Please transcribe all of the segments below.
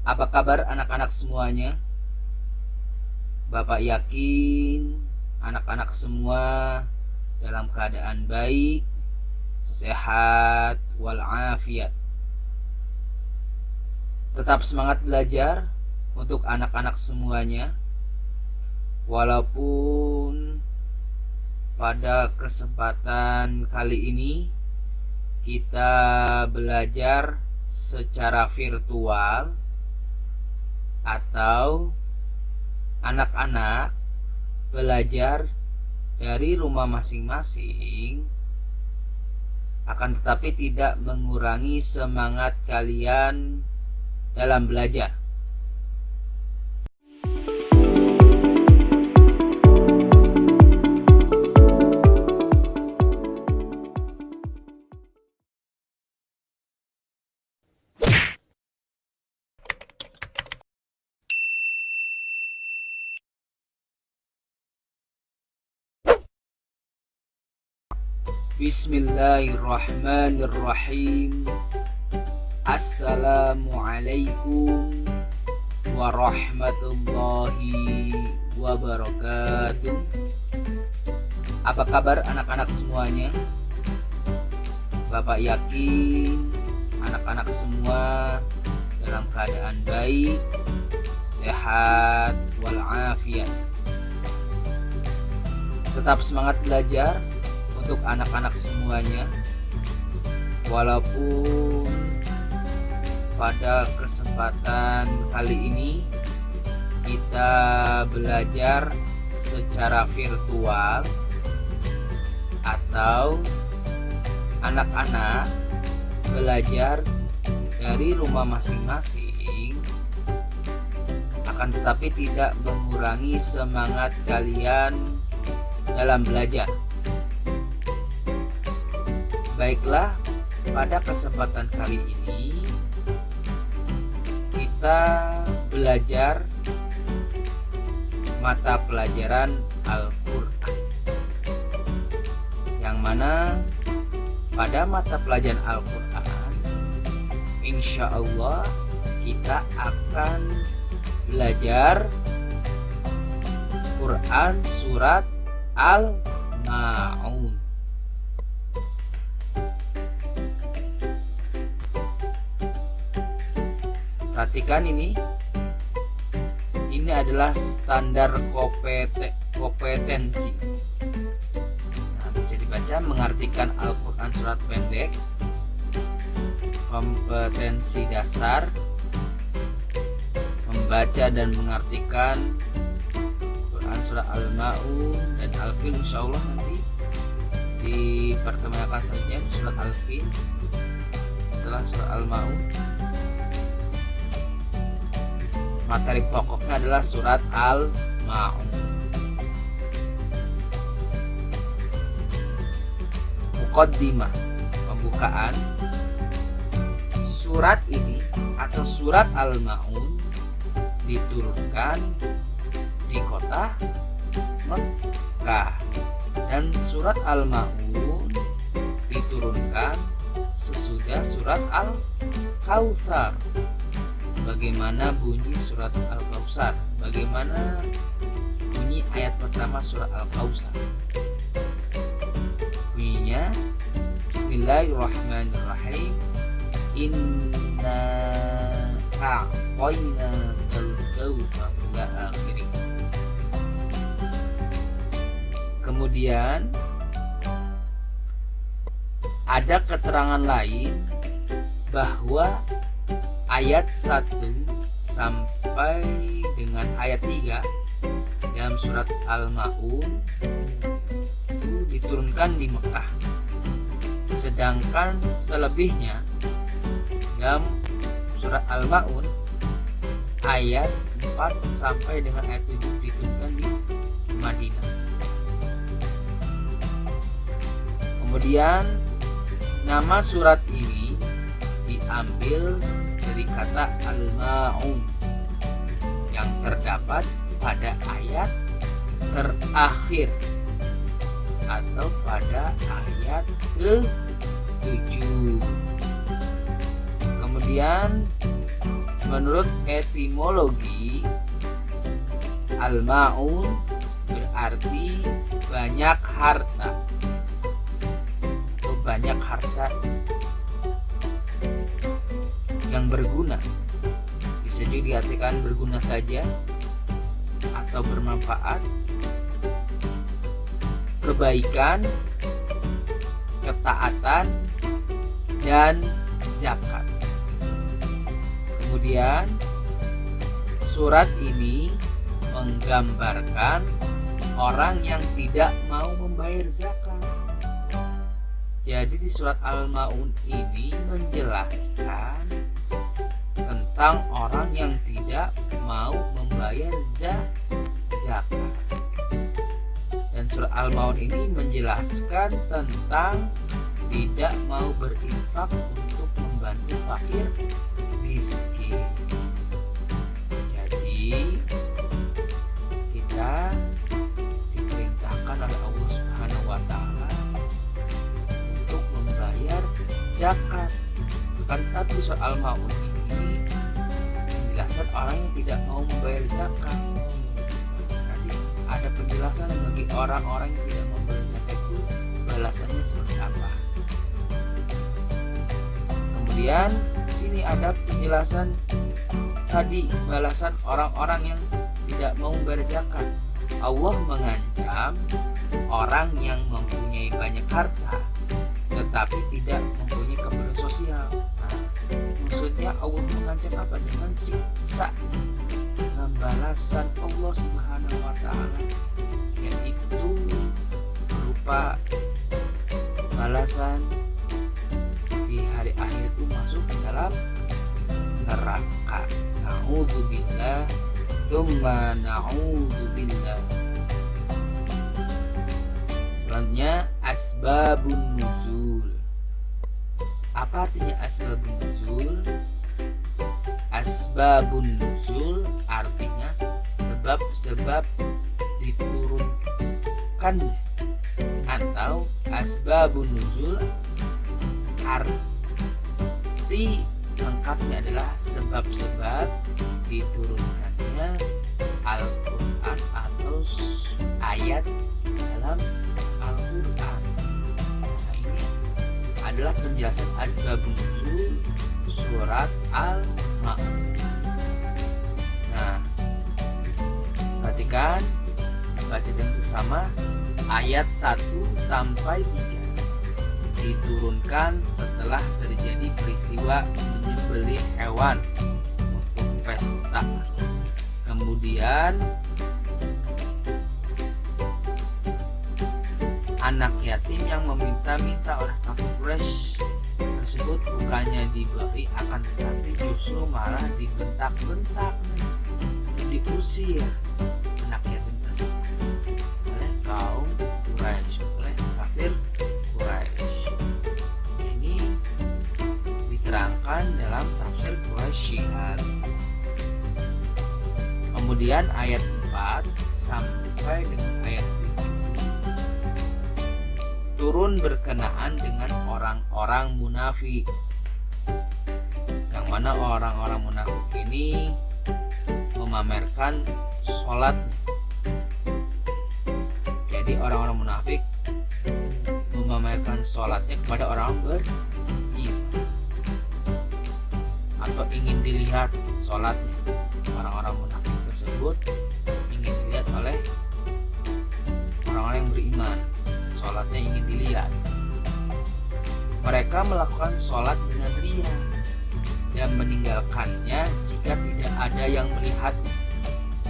Apa kabar anak-anak semuanya? Bapak yakin anak-anak semua dalam keadaan baik, sehat, walafiat. Tetap semangat belajar untuk anak-anak semuanya. Walaupun pada kesempatan kali ini kita belajar secara virtual atau anak-anak belajar dari rumah masing-masing, akan tetapi tidak mengurangi semangat kalian dalam belajar. Bismillahirrahmanirrahim. Assalamualaikum warahmatullahi wabarakatuh. Apa kabar anak-anak semuanya? Bapak yakin anak-anak semua dalam keadaan baik, sehat, walafiat. Tetap semangat belajar untuk anak-anak semuanya. Walaupun pada kesempatan kali ini kita belajar secara virtual atau anak-anak belajar dari rumah masing-masing, akan tetapi tidak mengurangi semangat kalian dalam belajar. Baiklah, pada kesempatan kali ini kita belajar mata pelajaran Al-Quran, yang mana pada mata pelajaran Al-Quran insya Allah kita akan belajar Quran surat Al-Ma'un. Perhatikan ini adalah standar kompetensi. Nah, bisa dibaca mengartikan Al-Quran surat pendek, kompetensi dasar, membaca dan mengartikan Quran surat Al-Ma'un dan Al-Fil. Insya Allah nanti di pertemuan akan selanjutnya surat Al-Fil setelah surat Al-Ma'un. Materi pokoknya adalah surat Al-Ma'un. Muqaddimah, pembukaan. Surat ini atau surat Al-Ma'un diturunkan di kota Mekkah, dan surat Al-Ma'un diturunkan sesudah surat Al-Kautsar. Bagaimana bunyi surat Al-Kautsar? Bagaimana bunyi ayat pertama surat Al-Kautsar? Bunyinya Bismillahirrahmanirrahim. Inna a'tainakal kautsar ila akhirih. Kemudian ada keterangan lain bahwa ayat 1 sampai dengan ayat 3 dalam surat Al-Ma'un itu diturunkan di Mekah, sedangkan selebihnya dalam surat Al-Ma'un ayat 4 sampai dengan ayat 7 diturunkan di Madinah. Kemudian nama surat ini diambil dari kata Al-Ma'un yang terdapat pada ayat terakhir atau pada ayat ke-7. Kemudian Menurut etimologi, al-ma'un berarti banyak harta atau banyak harta yang berguna. Bisa juga diartikan berguna saja atau bermanfaat, kebaikan, ketaatan, dan zakat. Kemudian surat ini menggambarkan orang yang tidak mau membayar zakat. Jadi di surat Al-Ma'un ini menjelaskan tentang orang yang tidak mau membayar zakat. Dan surat Al-Ma'un ini menjelaskan tentang tidak mau berinfak untuk membantu fakir miskin. Jadi kita diperintahkan oleh Allah Subhanahu wa taala untuk membayar zakat. Bukan, tapi surat Al-Ma'un ini menjelaskan orang yang tidak mau membayar zakat. Jadi ada penjelasan bagi orang-orang yang tidak mau membayar zakat itu balasannya seperti apa. Kemudian di sini ada penjelasan tadi balasan orang-orang yang tidak mau membayar zakat. Allah mengancam orang yang mempunyai banyak harta tetapi tidak mempunyai kepedulian sosial. Nah, maksudnya Allah mengancam apa? Dengan siksa, dengan balasan Allah Subhanahu wa taala, yaitu berupa balasan di hari akhir itu masuk ke dalam neraka. Na'udzubillah, tsumma na'udzubillah. Selanjutnya asbabun nuzul. Apa artinya asbabun nuzul? Asbabun nuzul artinya sebab-sebab diturunkannya, atau asbabun nuzul arti lengkapnya adalah sebab-sebab diturunkannya Al-Quran atau ayat dalam Al-Quran. Nah, ini adalah penjelasan asbabun nuzul surat Al-Ma'un. Nah, perhatikan, baca dengan sesama ayat 1 sampai 3. Diturunkan setelah terjadi peristiwa menyembelih hewan untuk pesta. Kemudian anak yatim yang meminta-minta oleh kafir Quraisy tersebut bukannya diberi, akan tetapi justru malah dibentak-bentak, diusir anak yatim tersebut oleh kaum Quraisy, oleh kafir Quraisy. Ini diterangkan dalam tafsir Quraisyihan. Kemudian ayat 4 sampai dengan ayat 7 turun berkenaan dengan orang-orang munafik, yang mana orang-orang munafik ini memamerkan sholatnya. Jadi orang-orang munafik memamerkan sholatnya kepada orang beriman, atau ingin dilihat sholatnya. Orang-orang munafik tersebut ingin dilihat oleh orang-orang yang beriman, sholatnya ingin dilihat. Mereka melakukan sholat dengan riya dan meninggalkannya jika tidak ada yang melihat,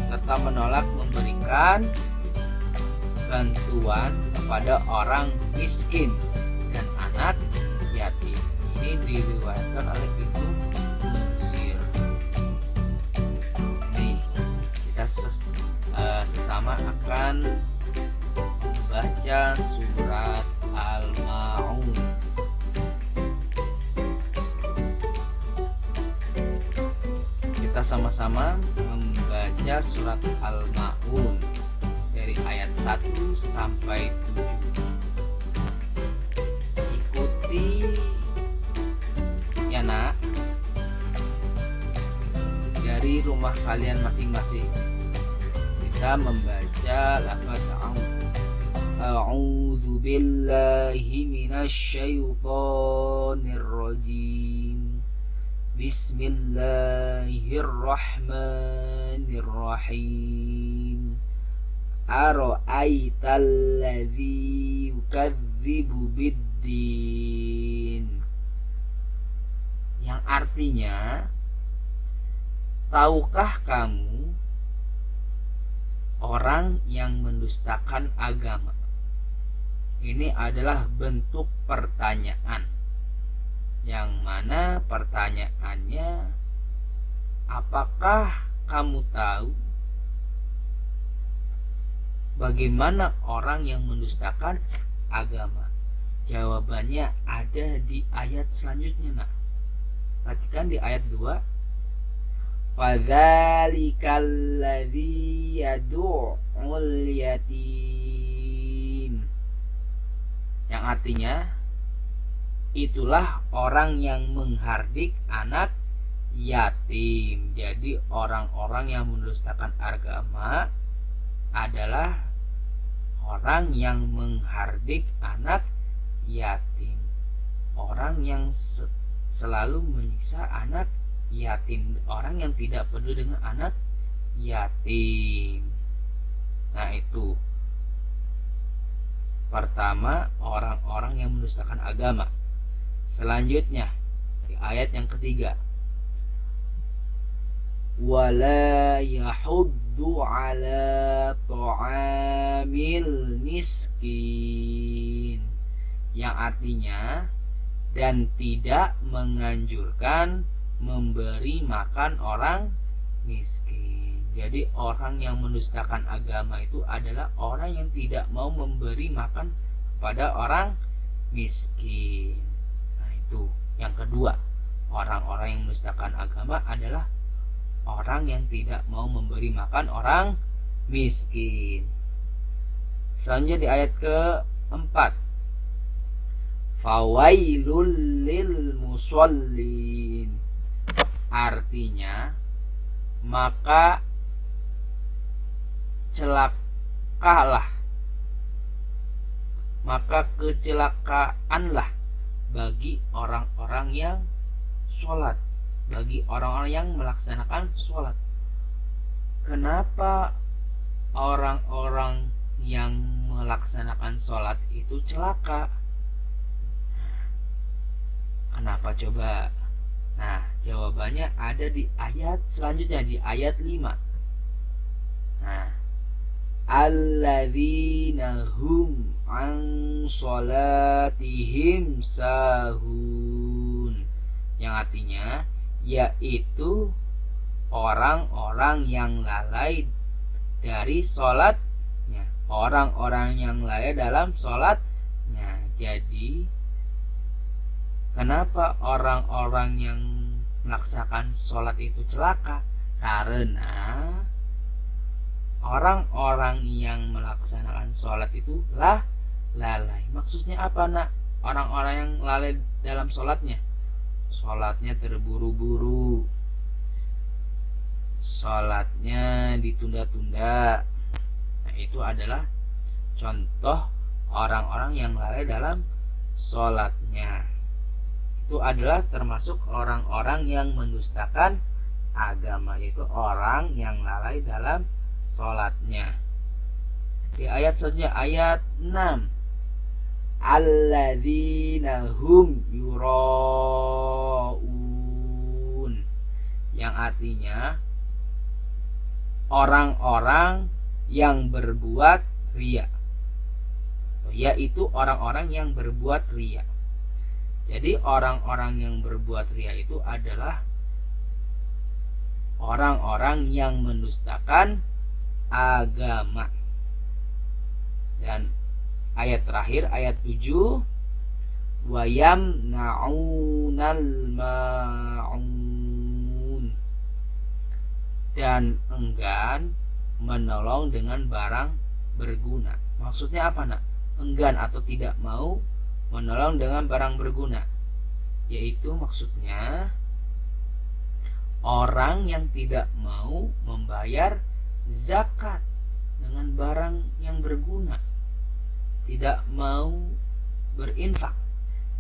serta menolak memberikan bantuan kepada orang miskin dan anak yatim. Ini diriwayatkan oleh Ibnu Munsir. Nih, kita sesama akan membaca surat Al-Ma'un. Kita sama-sama membaca surat Al-Ma'un dari ayat 1 sampai 7. Ikuti ya nak. dari rumah kalian masing-masing. Kita membaca lafaz a'udzu billahi minasyaitonir rajim. Bismillahirrahmanirrahim. Ara'aital ladzi yukadzibu biddin. Yang artinya, tahukah kamu orang yang mendustakan agama? Ini adalah bentuk pertanyaan, yang mana pertanyaannya, apakah kamu tahu bagaimana orang yang mendustakan agama? Jawabannya ada di ayat selanjutnya. Nah, perhatikan di ayat 2. Fadzalikal ladzi yad'ul yatim. Yang artinya, itulah orang yang menghardik anak yatim. Jadi orang-orang yang mendustakan agama adalah orang yang menghardik anak yatim, orang yang selalu menyiksa anak yatim, orang yang tidak peduli dengan anak yatim. Nah, itu pertama, orang-orang yang mendustakan agama. Selanjutnya di ayat yang ketiga, wala yahuddu ala ta'amil miskin. Yang artinya, dan tidak menganjurkan memberi makan orang miskin. Jadi orang yang mendustakan agama itu adalah orang yang tidak mau memberi makan kepada orang miskin. Nah, itu yang kedua, orang-orang yang mendustakan agama adalah orang yang tidak mau memberi makan orang miskin. Selanjutnya di ayat keempat, fawailul lil musallin. Artinya, maka kecelakaanlah bagi orang-orang yang sholat, bagi orang-orang yang melaksanakan sholat. Kenapa orang-orang yang melaksanakan sholat itu celaka? Kenapa coba? Nah, jawabannya ada di ayat selanjutnya, di ayat 5. Nah, alladzina hum an sholatihim sahun. Yang artinya, yaitu orang-orang yang lalai dari sholatnya, orang-orang yang lalai dalam sholatnya. Jadi, kenapa orang-orang yang melaksanakan sholat itu celaka? Karena orang-orang yang melaksanakan sholat itu lalai. Maksudnya apa, nak? Orang-orang yang lalai dalam sholatnya, sholatnya terburu-buru, sholatnya ditunda-tunda. Nah, itu adalah contoh orang-orang yang lalai dalam sholatnya. Itu adalah termasuk orang-orang yang mendustakan agama, yaitu orang yang lalai dalam sholatnya. Di ayat selanjutnya, ayat 6, alladzina hum yuraun. Yang artinya, orang-orang yang berbuat riya, yaitu orang-orang yang berbuat riya. Jadi orang-orang yang berbuat riya itu adalah orang-orang yang mendustakan agama. Dan ayat terakhir, ayat 7, wa yamna'unal ma'un. Dan enggan menolong dengan barang berguna. Maksudnya apa, nak? Enggan atau tidak mau menolong dengan barang berguna, yaitu maksudnya orang yang tidak mau membayar zakat dengan barang yang berguna, tidak mau berinfak,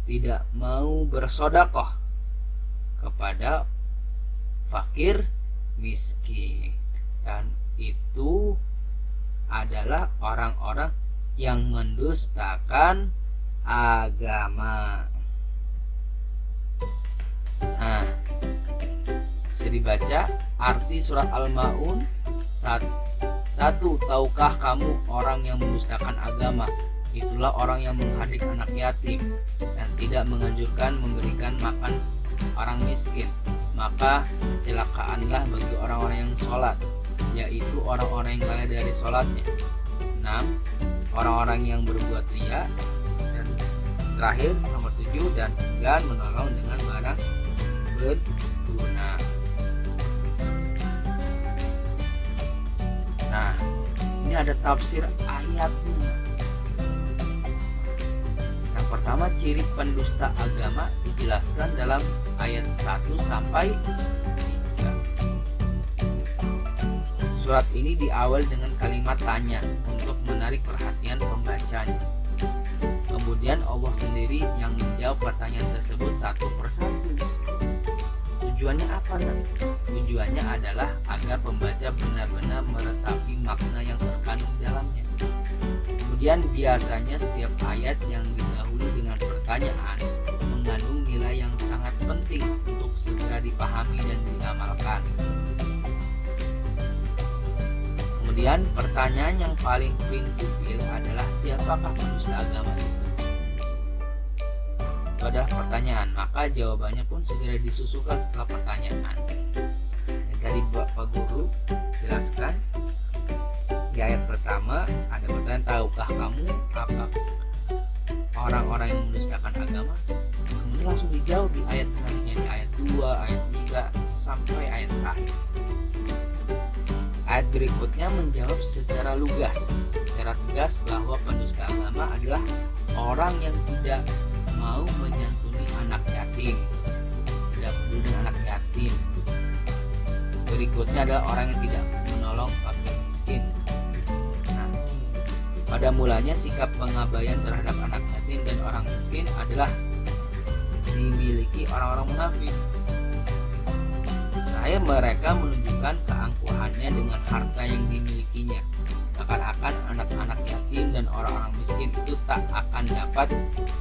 tidak mau bersedekah kepada fakir miskin, dan itu adalah orang-orang yang mendustakan agama. Nah, bisa dibaca arti surat Al-Maun. 1. Tahukah kamu orang yang mendustakan agama? Itulah orang yang menghadik anak yatim dan tidak menganjurkan memberikan makan orang miskin. Maka celakaanlah bagi orang-orang yang sholat, yaitu orang-orang yang lalai dari sholatnya. 6. Orang-orang yang berbuat riya. Dan terakhir nomor 7, dan enggan menolong dengan barang berguna. Nah, ini ada tafsir ayatnya. Yang pertama, ciri pendusta agama dijelaskan dalam ayat 1 sampai 3. Surat ini diawali dengan kalimat tanya untuk menarik perhatian pembacanya. Kemudian Allah sendiri yang menjawab pertanyaan tersebut satu persatu. Tujuannya apa? Tujuannya adalah agar pembaca benar-benar meresapi makna yang terkandung di dalamnya. Kemudian biasanya setiap ayat yang didahului dengan pertanyaan mengandung nilai yang sangat penting untuk segera dipahami dan diamalkan. Kemudian pertanyaan yang paling prinsipil adalah siapakah pendusta agama itu? Itu adalah pertanyaan, maka jawabannya pun segera disusulkan setelah pertanyaan. Yang tadi Bapak Guru jelaskan di ayat pertama ada pertanyaan, tahukah kamu apa orang-orang yang mendustakan agama? Kemudian langsung dijawab di ayat selanjutnya, di ayat 2, ayat 3 sampai ayat terakhir. Ayat berikutnya menjawab secara lugas, secara tegas bahwa pendusta agama adalah orang yang tidak mau menyantuni anak yatim, tidak peduli dengan anak yatim. Berikutnya adalah orang yang tidak menolong fakir miskin. Nah, pada mulanya sikap pengabaian terhadap anak yatim dan orang miskin adalah dimiliki orang-orang munafik. Terakhir, mereka menunjukkan keangkuhannya dengan harta yang dimilikinya, seakan-akan anak-anak yatim dan orang-orang miskin itu tak akan dapat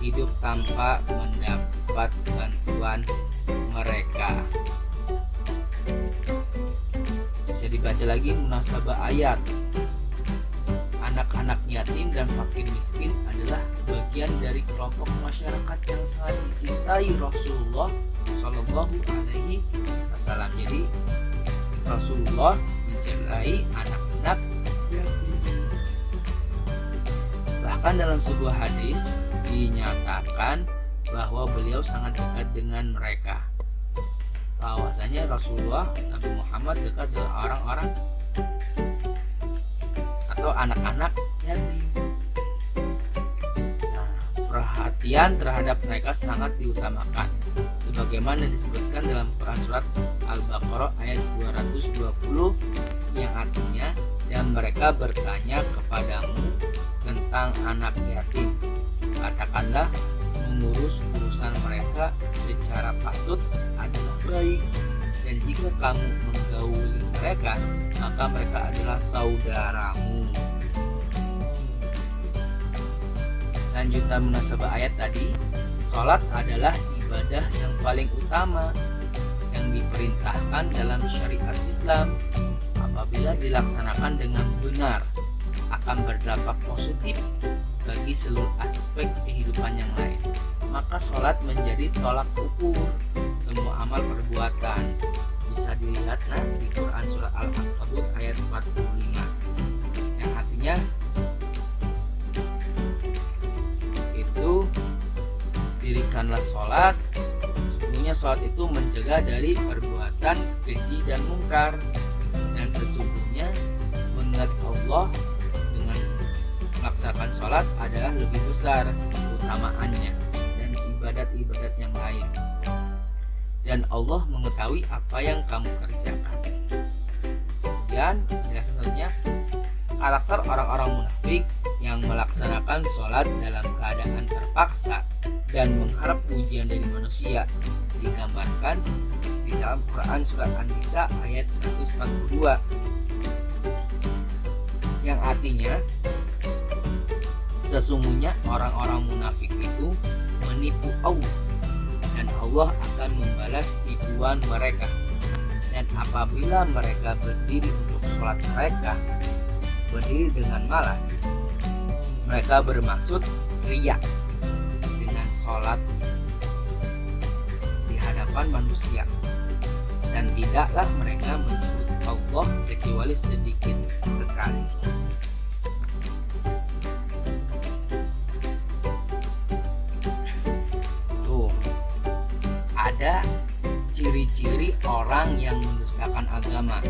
hidup tanpa mendapat bantuan mereka. Bisa dibaca lagi munasabah ayat. Anak-anak yatim dan fakir miskin adalah bagian dari kelompok masyarakat yang sangat dicintai Rasulullah Shallallahu Alaihi Wasallam. Jadi Rasulullah mencintai anak-anak yatim. Bahkan dalam sebuah hadis dinyatakan bahwa beliau sangat dekat dengan mereka. Bahwasanya Rasulullah Nabi Muhammad dekat dengan orang-orang atau anak-anak yatim. Nah, perhatian terhadap mereka sangat diutamakan, sebagaimana disebutkan dalam Quran surat Al-Baqarah ayat 220 yang artinya, dan mereka bertanya kepadamu tentang anak yatim, katakanlah mengurus urusan mereka secara patut adalah baik, dan jika kamu menggauli mereka maka mereka adalah saudaramu. Lanjutan munasabah ayat tadi, sholat adalah ibadah yang paling utama yang diperintahkan dalam syariat Islam. Apabila dilaksanakan dengan benar akan berdampak positif bagi seluruh aspek kehidupan yang lain. Maka sholat menjadi tolak ukur semua amal perbuatan. Bisa dilihat di Quran surat Al-Ankabut ayat 45, yang artinya itu, dirikanlah sholat, sesungguhnya sholat itu mencegah dari perbuatan keji dan mungkar, dan sesungguhnya mengingat Allah dengan melaksanakan sholat adalah lebih besar keutamaannya dan ibadat-ibadat yang lain. dan Allah mengetahui apa yang kamu kerjakan. Kemudian penjelasan selanjutnya, karakter orang-orang munafik yang melaksanakan sholat dalam keadaan terpaksa dan mengharap pujian dari manusia digambarkan di dalam Quran surat An-Nisa ayat 142, yang artinya sesungguhnya orang-orang munafik itu menipu Allah dan Allah akan membalas tipuan mereka, dan apabila mereka berdiri untuk sholat mereka berdiri dengan malas, mereka bermaksud riya dengan sholat di hadapan manusia, dan tidaklah mereka menyebut Allah kecuali sedikit sekali. Tuh, ada ciri-ciri orang yang mendustakan agama.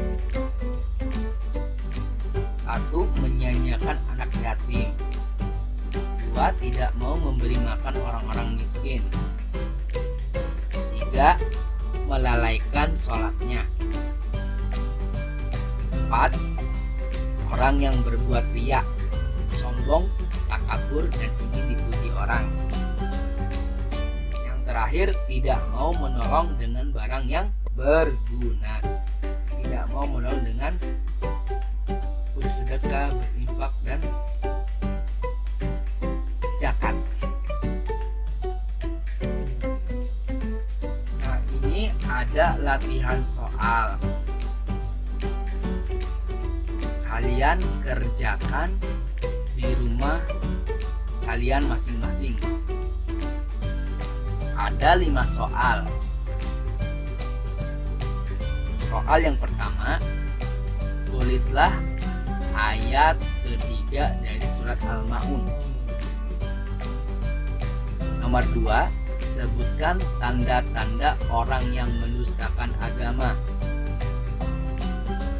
1. Menyanyiakan anak yatim. 2. Tidak mau memberi makan orang-orang miskin. 3. Melalaikan sholatnya. 4. Orang yang berbuat riya, sombong, takabur, dan ingin dipuji orang. Yang terakhir, tidak mau menolong dengan barang yang berguna. Tidak mau menolong dengan bersedekah, berinfak, dan zakat. Nah, ini ada latihan soal. Kalian kerjakan di rumah kalian masing-masing. Ada 5 soal. Soal yang pertama, tulislah ayat ketiga dari surat Al-Ma'un. Nomor 2, sebutkan tanda-tanda orang yang mendustakan agama.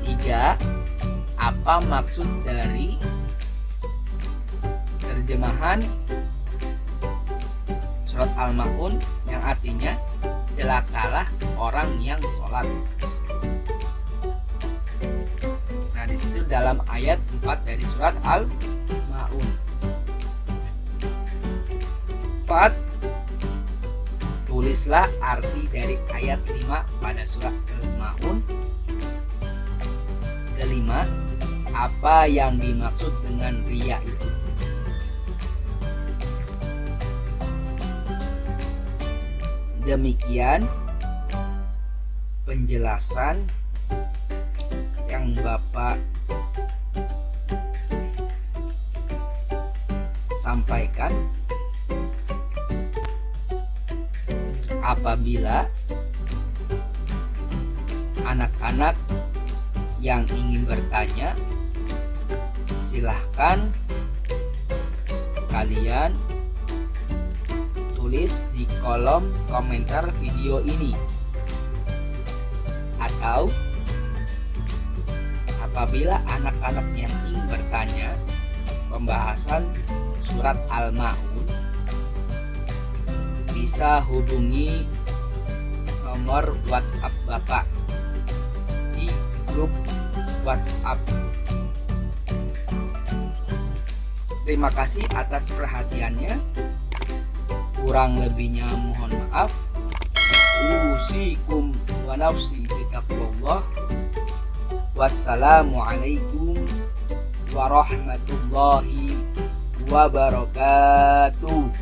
3, apa maksud dari terjemahan surat Al-Ma'un yang artinya celakalah orang yang sholat. Nah, di situ dalam ayat 4 dari surat Al-Ma'un. 4. Tulislah arti dari ayat 5 pada surat Al-Ma'un. Kelima, apa yang dimaksud dengan riya itu? Demikian penjelasan yang Bapak sampaikan. Apabila anak-anak yang ingin bertanya, silahkan kalian tulis di kolom komentar video ini, atau apabila anak-anak yang ingin bertanya pembahasan surat Al-Ma'un, bisa hubungi nomor WhatsApp Bapak di grup WhatsApp. Terima kasih atas perhatiannya. Kurang lebihnya mohon maaf. Usikum wa nafsi bitaqwallah. Wassalamualaikum warahmatullahi wabarakatuh.